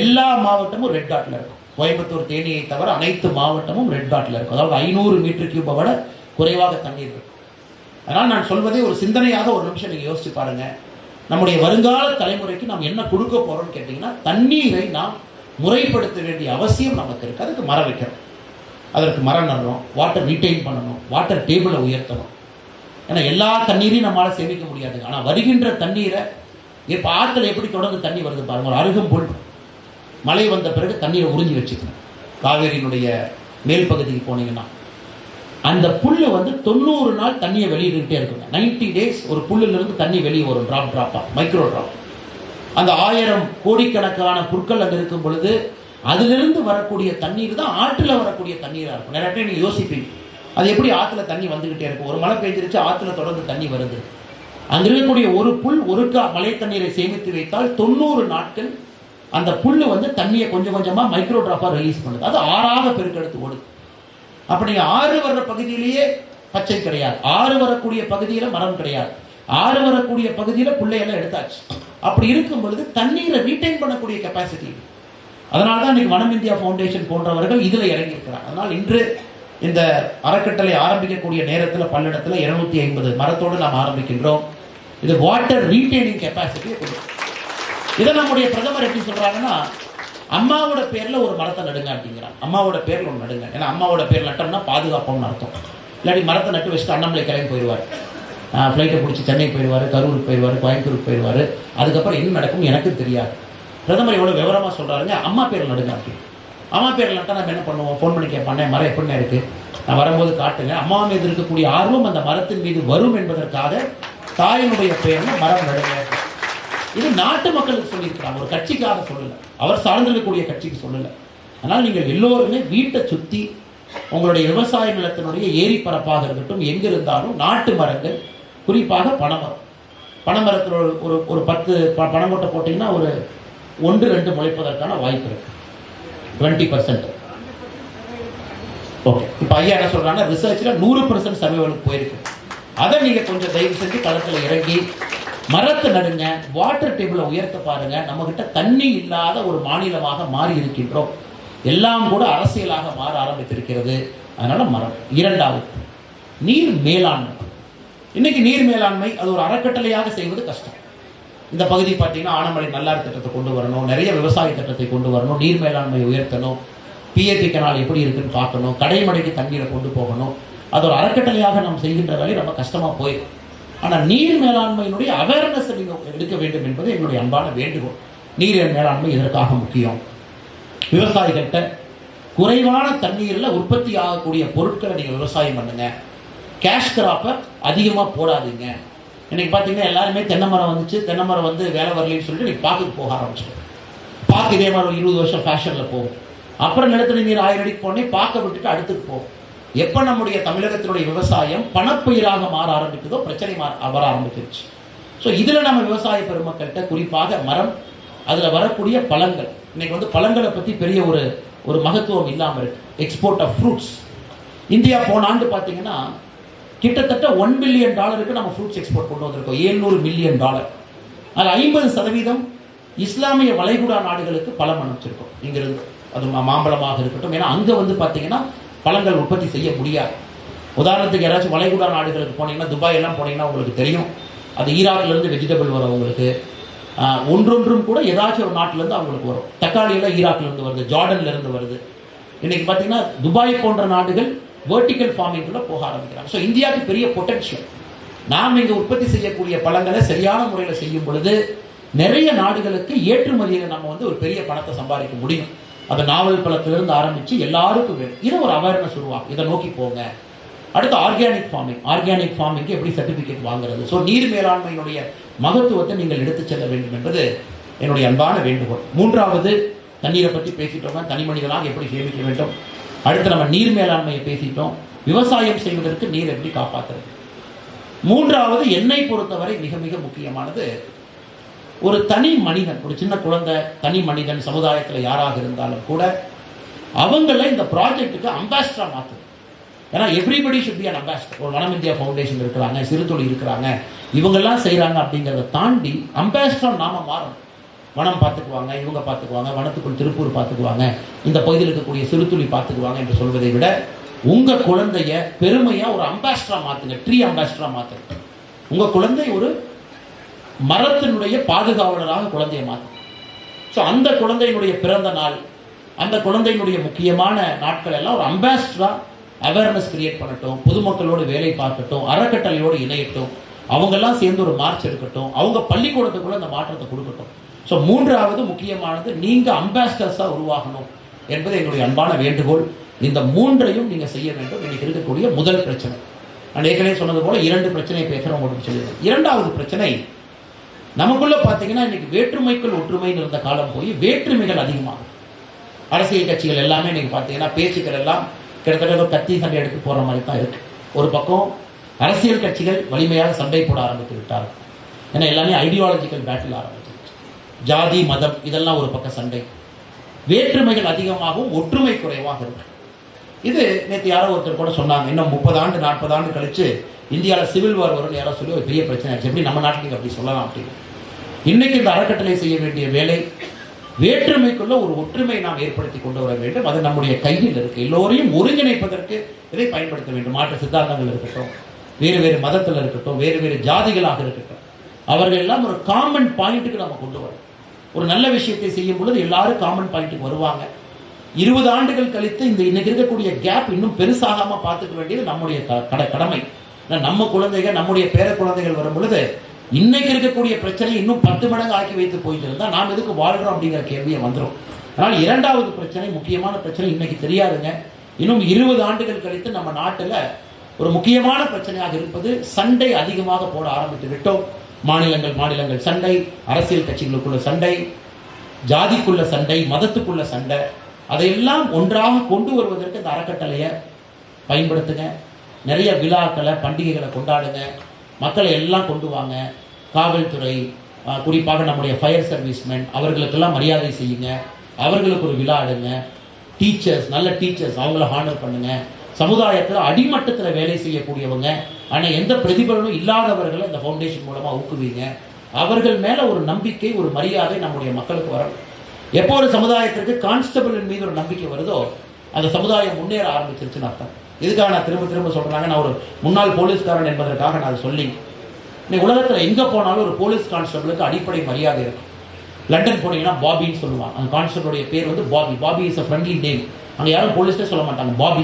எல்லா மாவட்டமும் ரெட் டாட்ல இருக்கும். கோயம்புத்தூர், தேனியை தவிர அனைத்து மாவட்டமும் ரெட் டாட்ல இருக்கும். அதாவது 500 மீட்டர் கியூபை விட குறைவாக தண்ணீர் இருக்கும். அதனால் நான் சொல்வதை ஒரு சிந்தனையாக ஒரு நிமிஷம் நீங்க யோசிச்சு பாருங்க. நம்முடைய வருங்கால தலைமுறைக்கு நாம் என்ன கொடுக்க போறோம்னு கேட்டீங்கன்னா தண்ணீரை நாம் முறைப்படுத்த வேண்டிய அவசியம் நமக்கு இருக்கு. அதுக்கு மரம் வைக்கிறோம், அதற்கு மரம் நடணும், வாட்டர் ரீட்டைன் பண்ணணும், வாட்டர் டேபிளை உயர்த்தணும். ஏன்னா எல்லா தண்ணீரையும் நம்மளால சேமிக்க முடியாது. ஆனால் வருகின்ற தண்ணீரை இப்போ ஆற்றுல எப்படி தொடர்ந்து தண்ணி வருது பாருங்க. ஒரு அருகம்புல் மழை வந்த பிறகு தண்ணீரை உறிஞ்சி வச்சுக்கணும். காவேரியினுடைய மேல் பகுதிக்கு போனீங்கன்னா அந்த புல்லு 90 நாள் தண்ணியை வெளியிட்டுக்கிட்டே இருக்குங்க. 90 டேஸ் ஒரு புல்லிலிருந்து தண்ணி வெளியே வரும், டிராப்பா, மைக்ரோ டிராப். அந்த 1000 கோடிக்கணக்கான புற்கள் அங்கே இருக்கும் பொழுது அதிலிருந்து வரக்கூடிய தண்ணீர் தான் ஆற்றுல வரக்கூடிய தண்ணீராக இருக்கும். நிறைய பேர் நீங்க யோசிப்பீங்க, அது எப்படி ஆற்றுல தண்ணி வந்துகிட்டே இருக்கும். ஒரு மழை பெய்ஞ்சிருச்சு, ஆற்றுல தொடர்ந்து தண்ணி வருது. அங்க இருக்கக்கூடிய ஒரு புல் ஒரு மழை தண்ணீரை சேமித்து வைத்தால் 90 நாட்கள் அந்த புல்லு தண்ணியை கொஞ்சம் கொஞ்சமா மைக்ரோ டிராப்பா ரிலீஸ் பண்ணுது. அது ஆறாக பெருக்கெடுத்து ஓடுது. அப்ப நீங்க ஆறு வர்ற பகுதியிலேயே பச்சை கிடையாது, ஆறு வரக்கூடிய பகுதியில மரம் கிடையாது, ஆறு வரக்கூடிய பகுதியில புள்ளையெல்லாம் எடுத்தாச்சு. அப்படி இருக்கும் பொழுது தண்ணீரை ரீட்டைன் பண்ணக்கூடிய கெப்பாசிட்டி. அதனால்தான் இன்னைக்கு வனம் இந்தியா ஃபவுண்டேஷன் போன்றவர்கள் இதுல இறங்கி இருக்கிறாங்க. அதனால் இன்று இந்த அறக்கட்டளை ஆரம்பிக்கக்கூடிய நேரத்தில் பல்லடத்தில் 250 மரத்தோடு நாம் ஆரம்பிக்கின்றோம். இது வாட்டர் ரீட்டைனிங் கெப்பாசிட்டியை கொடுக்கும். இதை நம்முடைய பிரதமர் எப்படி சொல்றாங்கன்னா, அம்மாவோட பேர்ல ஒரு மரத்தை நடுங்க அப்படிங்கிறாங்க. அம்மாவோட பேர்ல ஒன்று நடுங்க. ஏன்னா அம்மாவோட பேர் நட்டோம்னா பாதுகாப்போம்னு அர்த்தம். இல்லாட்டி மரத்தை நட்டு வச்சுட்டு அண்ணாமலை கிளம்பி போயிடுவார், ஃப்ளைட்டை பிடிச்சி சென்னை போயிடுவார், கரூருக்கு போயிடுவார், கோயம்புத்தூருக்கு போயிடுவார். அதுக்கப்புறம் என்ன நடக்கும் எனக்கு தெரியாது. பிரதமர் எவ்வளவு விவரமா சொல்றாருங்க, அம்மா பேர் நடுங்க அப்படின்னு. அம்மா பேர் நட்டா நம்ம என்ன பண்ணுவோம், ஃபோன் பண்ணி கேட்பானே மரம் எப்படின்னா இருக்கு, நான் வரும்போது காட்டுங்க. அம்மா மீது இருக்கக்கூடிய ஆர்வம் அந்த மரத்தின் மீது வரும் என்பதற்காக தாயினுடைய பெயர்ல மரம் நடுங்க. இது நாட்டு மக்களுக்கு சொல்லியிருக்கிறாங்க, ஒரு கட்சிக்காக சொல்லல, அவர் சார்ந்திருக்கக்கூடிய கட்சிக்கு சொல்லல. அதனால் நீங்கள் எல்லோருமே வீட்டை சுத்தி உங்களுடைய விவசாய நிலத்தினுடைய ஏரி பரப்பாக இருக்கட்டும், எங்க இருந்தாலும் நாட்டு மரங்கள், குறிப்பாக பனைமரம். பனைமரத்தில் ஒரு 10 பனைமொட்டை போட்டீங்கன்னா ஒரு 1-2 முளைப்பதற்கான வாய்ப்பு இருக்கு, 20%. ஓகே, இப்போ ஐயா என்ன சொல்றாங்க, ரிசர்ச்ல 100% சர்வைவலுக்கு போயிருக்கு. அதை நீங்க கொஞ்சம் தயவு செஞ்சு களத்தில் இறங்கி மரத்தை நடுங்க, வாட்டர் டேபிளை உயர்த்த பாருங்க. நம்ம கிட்ட தண்ணி இல்லாத ஒரு மாநிலமாக மாறி இருக்கின்றோம். எல்லாம் கூட அரசியலாக மாற ஆரம்பித்திருக்கிறது. அதனால மரம். இரண்டாவது, நீர் மேலாண்மை. இன்னைக்கு நீர் மேலாண்மை அது ஒரு அறக்கட்டளையாக செய்வது கஷ்டம். இந்த பகுதி பார்த்தீங்கன்னா ஆனமலை நல்லாறு திட்டத்தை கொண்டு வரணும், நிறைய விவசாய திட்டத்தை கொண்டு வரணும், நீர் மேலாண்மை உயர்த்தணும், பிஏபி கனால் எப்படி இருக்குன்னு பார்க்கணும், கடைமடைக்கு தண்ணீரை கொண்டு போகணும். அது ஒரு அறக்கட்டளையாக நாம் செய்கின்ற வேலை ரொம்ப கஷ்டமா போயிடும். ஆனால் நீர் மேலாண்மையினுடைய அவேர்னஸ் நீங்கள் எடுக்க வேண்டும் என்பது என்னுடைய அன்பான வேண்டுகோள். நீர் மேலாண்மை இதற்காக முக்கியம். விவசாயிகிட்ட குறைவான தண்ணீரில் உற்பத்தி ஆகக்கூடிய பொருட்களை நீங்கள் விவசாயம் பண்ணுங்க. கேஷ் கிராப்பை அதிகமாக போடாதீங்க. இன்னைக்கு பார்த்தீங்கன்னா எல்லாருமே தென்னை மரம் வந்துச்சு, தென்னை மரம் வேலை வரலன்னு சொல்லிட்டு நீங்க பாக்குக்கு போக ஆரம்பிச்சிடும். பாக்கு இதே மாதிரி 20 வருஷம் ஃபேஷன்ல போகும். அப்புறம் நிலத்தடி நீர் 1000 அடிக்கு போனே பாக்க விட்டுட்டு அடுத்துக்கு போகும். எப்ப நம்முடைய தமிழகத்தினுடைய விவசாயம் பணப்பயிராக மாற ஆரம்பிக்குதோ பிரச்சனை வர ஆரம்பிச்சிருச்சு. ஸோ இதுல நம்ம விவசாய பெருமக்கள்கிட்ட குறிப்பாக மரம், அதுல வரக்கூடிய பழங்கள். இன்னைக்கு பழங்களை பத்தி பெரிய ஒரு மகத்துவம் இல்லாம இருக்கு. Export of fruits. இந்தியா போன ஆண்டு பார்த்தீங்கன்னா கிட்டத்தட்ட $1 பில்லியன் நம்ம ஃப்ரூட்ஸ் எக்ஸ்போர்ட் கொண்டு வந்திருக்கோம். $700 மில்லியன். அதில் 50% இஸ்லாமிய வளைகுடா நாடுகளுக்கு பழம் அனுப்பிச்சிருக்கோம் இங்கிருந்து. அது மாம்பழமாக இருக்கட்டும். ஏன்னா அங்கே பார்த்தீங்கன்னா பழங்கள் உற்பத்தி செய்ய முடியாது. உதாரணத்துக்கு யாராச்சும் வளைகுடா நாடுகளுக்கு போனீங்கன்னா, துபாய் எல்லாம் போனீங்கன்னா உங்களுக்கு தெரியும், அது ஈராக்ல இருந்து வெஜிடபிள் வரும் உங்களுக்கு, ஒன்றொன்றும் கூட ஏதாச்சும் ஒரு நாட்டிலேருந்து அவங்களுக்கு வரும். தக்காளி எல்லாம் ஈராக்லேருந்து வருது, ஜார்டன்லேருந்து வருது. இன்னைக்கு பார்த்தீங்கன்னா துபாய் போன்ற நாடுகள் வெர்டிக்கல் ஃபார்மிங்குள்ள போக ஆரம்பிக்கிறாங்க. ஸோ இந்தியாவுக்கு பெரிய பொட்டன்ஷியல். நாம் இங்கே உற்பத்தி செய்யக்கூடிய பழங்களை சரியான முறையில் செய்யும் பொழுது நிறைய நாடுகளுக்கு ஏற்றுமதியில் நம்ம ஒரு பெரிய பணத்தை சம்பாதிக்க முடியும். அது நாவல் பழத்திலிருந்து ஆரம்பித்து எல்லாருக்கும் வேணும். இதை ஒரு அவேர்னஸ் உருவாக்கும். இதை நோக்கி போங்க. அடுத்து ஆர்கானிக் ஃபார்மிங்க்கு எப்படி சர்டிஃபிகேட் வாங்குறது. ஸோ நீர் மேலாண்மையினுடைய மகத்துவத்தை நீங்கள் எடுத்துச் செல்ல வேண்டும் என்பது என்னுடைய அன்பான வேண்டுகோள். மூன்றாவது, தண்ணீரை பற்றி பேசிட்டோம், தனி மனிதனாக எப்படி சேமிக்க வேண்டும். அடுத்து நம்ம நீர் மேலாண்மையை பேசிட்டோம், விவசாயம் செய்வதற்கு நீர் எப்படி காப்பாற்றுறது. மூன்றாவது, என்னை பொறுத்தவரை மிக மிக முக்கியமானது, ஒரு தனி மனிதன், ஒரு சின்ன குழந்தை, தனி மனிதன் சமுதாயத்தில் யாராக இருந்தாலும் கூட அவங்கள இந்த ப்ராஜெக்டுக்கு அம்பாசிடரா மாற்றணும். ஏன்னா everybody should be an ambassador. ஒரு வனம் இந்தியா ஃபவுண்டேஷன் இருக்கிறாங்க, சிறுதொழில் இருக்கிறாங்க, இவங்கெல்லாம் செய்கிறாங்க. அப்படிங்கிறத தாண்டி அம்பாசிடரா நாம மாறணும். வனம் பார்த்துக்குவாங்க, இவங்க பார்த்துக்குவாங்க, வனத்துக்குள் திருப்பூர் பார்த்துக்குவாங்க, இந்த பகுதியில் இருக்கக்கூடிய சிறுதொழில் பார்த்துக்குவாங்க என்று சொல்வதை விட உங்க குழந்தைய பெருமையா ஒரு அம்பாசிடரா மாத்துங்க. ட்ரீ அம்பாசிடரா மாத்துங்க. உங்க குழந்தை ஒரு மரத்தினுடைய பாதுகாவலராக குழந்தையை மாத்துங்க. ஸோ அந்த குழந்தையினுடைய பிறந்த நாள், அந்த குழந்தையினுடைய முக்கியமான நாட்கள் எல்லாம் ஒரு அம்பாசிடரா அவேர்னஸ் கிரியேட் பண்ணட்டும், பொதுமக்களோடு வேலை பார்க்கட்டும், அறக்கட்டளையோடு இணையட்டும், அவங்கெல்லாம் சேர்ந்து ஒரு மார்ச் எடுக்கட்டும், அவங்க பள்ளிக்கூடத்துக்குள்ள அந்த மாற்றத்தை கொடுக்கட்டும். ஸோ மூன்றாவது முக்கியமானது, நீங்க அம்பாசிடர்ஸா உருவாகணும் என்பது என்னுடைய அன்பான வேண்டுகோள். இந்த மூன்றையும் நீங்க செய்ய வேண்டும். இன்னைக்கு இருக்கக்கூடிய முதல் பிரச்சனை, நான் ஏற்கனவே சொன்னது போல 2 பிரச்சனையை பேசுறோம் உங்களுக்கு சொல்லிடுறேன். இரண்டாவது பிரச்சனை, நமக்குள்ள பாத்தீங்கன்னா இன்னைக்கு வேற்றுமைக்குள் ஒற்றுமைன்னு இருந்த காலம் போய் வேற்றுமைகள் அதிகமாகும். அரசியல் கட்சிகள் எல்லாமே நீங்க பாத்தீங்கன்னா பேச்சுக்கள் எல்லாம் கிட்டத்தட்ட கத்தி சண்டை எடுத்து போற மாதிரி தான் இருக்கு. ஒரு பக்கம் அரசியல் கட்சிகள் வலிமையாக சண்டை போட ஆரம்பித்து விட்டார்கள். ஏன்னா எல்லாமே ஐடியாலஜிக்கல் பேட்டில் ஆரம்பிச்சிருச்சு. ஜாதி மதம் இதெல்லாம் ஒரு பக்கம் சண்டை. வேற்றுமைகள் அதிகமாகவும் ஒற்றுமை குறைவாக இருக்கு. இது நேற்று யாரோ ஒருத்தர் கூட சொன்னாங்க, இன்னும் 30 ஆண்டு 40 ஆண்டு கழிச்சு இந்தியாவில் சிவில் வார் வரும்னு யாரோ சொல்லி ஒரு பெரிய பிரச்சனை ஆச்சு. எப்படி நம்ம நாட்டுக்கு அப்படி சொல்லலாம் அப்படின்னு. இன்னைக்கு இந்த அறக்கட்டளை செய்ய வேண்டிய வேலை, வேற்றுமைக்குள்ள ஒரு ஒற்றுமை நாம் ஏற்படுத்தி கொண்டு வர வேண்டும். அது நம்முடைய கையில் இருக்கு. எல்லோரையும் ஒருங்கிணைப்பதற்கு இதை பயன்படுத்த வேண்டும். மாற்று சித்தாந்தங்கள் இருக்கட்டும், வேறு வேறு மதத்தில் இருக்கட்டும், வேறு வேறு ஜாதிகளாக இருக்கட்டும், அவர்கள் எல்லாம் ஒரு காமன் பாயிண்ட்டுக்கு நம்ம கொண்டு வரோம். ஒரு நல்ல விஷயத்தை செய்யும் பொழுது எல்லாரும் காமன் பாயிண்ட்டுக்கு வருவாங்க. 20 ஆண்டுகள் கழித்து இந்த இன்னைக்கு இருக்கக்கூடிய கேப் இன்னும் பெருசாகாம பார்த்துக்க வேண்டியது நம்முடைய கடமை. நம்ம குழந்தைகள், நம்முடைய பேர குழந்தைகள் வரும் பொழுது இன்னைக்கு இருக்கக்கூடிய பிரச்சனை இன்னும் 10 மடங்கு ஆக்கி வைத்து போயிட்டு இருந்தா நாம் எதுக்கு வாழ்றோம் அப்படிங்கிற கேள்வியை வந்துடும். அதனால் இரண்டாவது பிரச்சனை, முக்கியமான பிரச்சனை இன்னைக்கு தெரியாதுங்க. இன்னும் 20 ஆண்டுகள் கழித்து நம்ம நாட்டில் ஒரு முக்கியமான பிரச்சனையாக இருப்பது, சண்டை அதிகமாக போட ஆரம்பித்து விட்டோம். மாநிலங்கள் சண்டை, அரசியல் கட்சிகளுக்குள்ள சண்டை, ஜாதிக்குள்ள சண்டை, மதத்துக்குள்ள சண்டை. அதையெல்லாம் ஒன்றாக கொண்டு வருவதற்கு இந்த அறக்கட்டளையை பயன்படுத்துங்க. நிறைய விழாக்களை, பண்டிகைகளை கொண்டாடுங்க. மக்களை எல்லாம் கொண்டு வாங்க. காவல்துறை, குறிப்பாக நம்முடைய ஃபயர் சர்வீஸ்மென், அவர்களுக்கெல்லாம் மரியாதை செய்யுங்க. அவர்களுக்கு ஒரு விழா எடுங்க. டீச்சர்ஸ், நல்ல டீச்சர்ஸ், அவங்கள ஹானர் பண்ணுங்க. சமுதாயத்தில் அடிமட்டத்தில் வேலை செய்யக்கூடியவங்க, ஆனால் எந்த பிரதிபலனும் இல்லாதவர்களை இந்த ஃபவுண்டேஷன் மூலமாக ஊக்குவீங்க. அவர்கள் மேலே ஒரு நம்பிக்கை, ஒரு மரியாதை நம்முடைய மக்களுக்கு வரும். எப்போ ஒரு சமுதாயத்திற்கு கான்ஸ்டபிளின் மீது ஒரு நம்பிக்கை வருதோ அந்த சமுதாயம் முன்னேற ஆரம்பிச்சிருச்சுன்னு அர்த்தம். இதுக்காக நான் திரும்ப சொல்றாங்க, நான் ஒரு முன்னாள் போலீஸ்காரன் என்பதற்காக நான் சொல்லி, இன்னைக்கு உலகத்தில் எங்கே போனாலும் ஒரு போலீஸ் கான்ஸ்டபிளுக்கு அடிப்படை மரியாதை இருக்கும். லண்டன் போனீங்கன்னா பாபின்னு சொல்லுவாங்க. அந்த கான்ஸ்டபிளுடைய பேர் Bobby. Bobby is a friendly name. அங்கே யாரும் போலீஸே சொல்ல மாட்டாங்க, பாபி.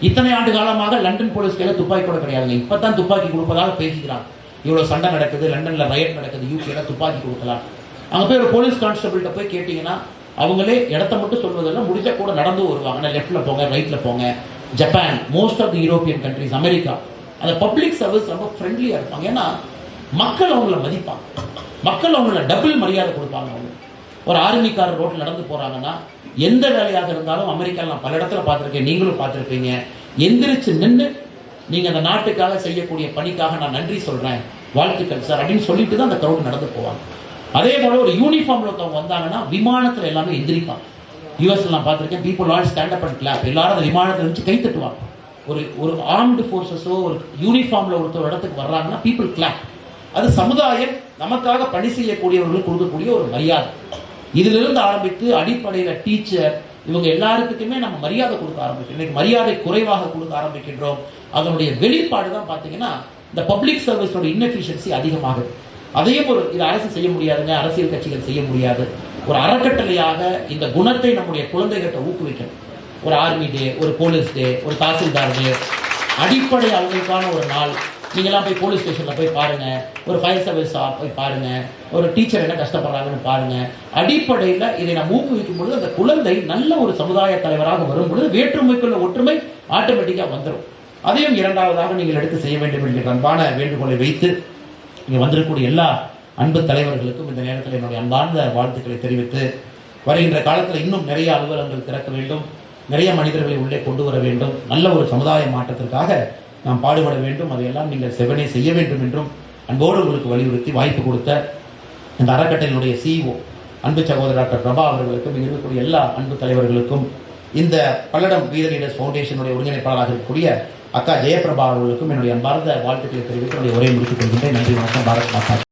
இத்தனை ஆண்டு காலமாக லண்டன் போலீஸ் கையில் துப்பாக்கி கூட கிடையாதுங்க. இப்போ தான் துப்பாக்கி கொடுப்பதாக பேசிக்கிறாங்க. இவ்வளோ சண்டை நடக்குது, லண்டனில் ரயட் நடக்குது, யூகேல துப்பாக்கி கொடுக்கலாம். அங்கே போய் ஒரு போலீஸ் கான்ஸ்டபிள்கிட்ட போய் கேட்டிங்கன்னா அவங்களே இடத்த மட்டும் சொல்வதில்லை, முடிஞ்ச கூட நடந்து வருவாங்க. லெஃப்டில் போங்க, ரைட்டில் போங்க. Japan, most of the European countries, America, அந்த பப்ளிக் சர்வீஸ் ரொம்ப ஃப்ரெண்ட்லியாக இருப்பாங்க. ஏன்னா மக்கள் அவங்கள மதிப்பாங்க, மக்கள் அவங்கள டபுள் மரியாதை கொடுப்பாங்க. அவங்க ஒரு ஆர்மிக்காரர் ரோட்டில் நடந்து போகிறாங்கன்னா எந்த வேலையாக இருந்தாலும், அமெரிக்காவில் நான் பல இடத்துல பார்த்துருக்கேன், நீங்களும் பார்த்துருப்பீங்க, எந்திரிச்சு நின்று நீங்கள் அந்த நாட்டுக்காக செய்யக்கூடிய பணிக்காக நான் நன்றி சொல்கிறேன், வாழ்த்துக்கள் சார் அப்படின்னு சொல்லிட்டு தான் அந்த க்ரௌட் நடந்து போவாங்க. அதே போல ஒரு யூனிஃபார்ம்ல ஒருத்தவங்க வந்தாங்கன்னா விமானத்தில் எல்லாமே எந்திரிப்பாங்க. யூஎஸ்ல நான் பார்த்துருக்கேன், people all stand up and clap. எல்லாரும் அந்த விமானத்தில் இருந்து கை தட்டுவாங்க. ஒரு ஆர்ம்டு ஃபோர்ஸஸோ ஒரு யூனிஃபார்ம்ல ஒருத்தர் இடத்துக்கு வர்றாங்கன்னா பீப்புள் கிளாப். அது சமுதாயம் நமக்காக பணி செய்யக்கூடியவர்களுக்கு கொடுக்கக்கூடிய ஒரு மரியாதை. இதிலிருந்து ஆரம்பித்து அடிப்படையில் டீச்சர், இவங்க எல்லாருக்குமே நம்ம மரியாதை கொடுக்க ஆரம்பிக்கிறோம். இன்னைக்கு மரியாதை குறைவாக கொடுக்க ஆரம்பிக்கின்றோம். அதனுடைய வெளிப்பாடு தான் பார்த்தீங்கன்னா இந்த பப்ளிக் சர்வீஸோட இன்எஃபிஷியன்சி அதிகமாகுது. அதையும் இது அரசு செய்ய முடியாதுங்க, அரசியல் கட்சிகள் செய்ய முடியாது. ஒரு அறக்கட்டளையாக இந்த குணத்தை நம்முடைய குழந்தைகிட்ட ஊக்குவிக்கணும். ஒரு ஆர்மி டே, ஒரு போலீஸ் டே, ஒரு தாசில்தார் டே, அடிப்படை அளவுக்கான ஒரு நாள். நீங்களாம் போய் போலீஸ் ஸ்டேஷனில் போய் பாருங்கள், ஒரு ஃபயர் சர்வீஸ் போய் பாருங்கள், ஒரு டீச்சர் என்ன கஷ்டப்படுறாங்கன்னு பாருங்கள். அடிப்படையில் இதை நம்ம ஊக்குவிக்கும் பொழுது அந்த குழந்தை நல்ல ஒரு சமுதாய தலைவராக வரும் பொழுது வேற்றுமைக்குள்ள ஒற்றுமை ஆட்டோமேட்டிக்காக வந்துடும். அதையும் இரண்டாவதாக நீங்கள் எடுத்து செய்ய வேண்டும் என்கிற அன்பான வேண்டுகோளை வைத்து இங்கே வந்திருக்கக்கூடிய எல்லா அன்பு தலைவர்களுக்கும் இந்த நேரத்தில் என்னுடைய அன்பார்ந்த வாழ்த்துக்களை தெரிவித்து, வருகின்ற காலத்தில் இன்னும் நிறைய அலுவலகங்கள் திறக்க வேண்டும், நிறைய மனிதர்களை உள்ளே கொண்டு வர வேண்டும், நல்ல ஒரு சமுதாய மாற்றத்திற்காக நாம் பாடுபட வேண்டும். அதையெல்லாம் நீங்கள் செவனே செய்ய வேண்டும் என்றும் அன்போடு உங்களுக்கு வலியுறுத்தி வாய்ப்பு கொடுத்த இந்த அறக்கட்டளையினுடைய CEO அன்பு சகோதரர் டாக்டர் பிரபா அவர்களுக்கும், இங்கே இருக்கக்கூடிய எல்லா அன்பு தலைவர்களுக்கும், இந்த பல்லடம் வீத லீடர்ஸ் ஃபவுண்டேஷனுடைய ஒருங்கிணைப்பாளராக இருக்கக்கூடிய அக்கா ஜெயபிரபா அவர்களுக்கும் என்னுடைய அன்பார்ந்த வாழ்த்துக்களை தெரிவித்து என்னுடைய உரையை முடித்துக் கொள்கின்றேன். நன்றி, வணக்கம். பாரத் மாதா.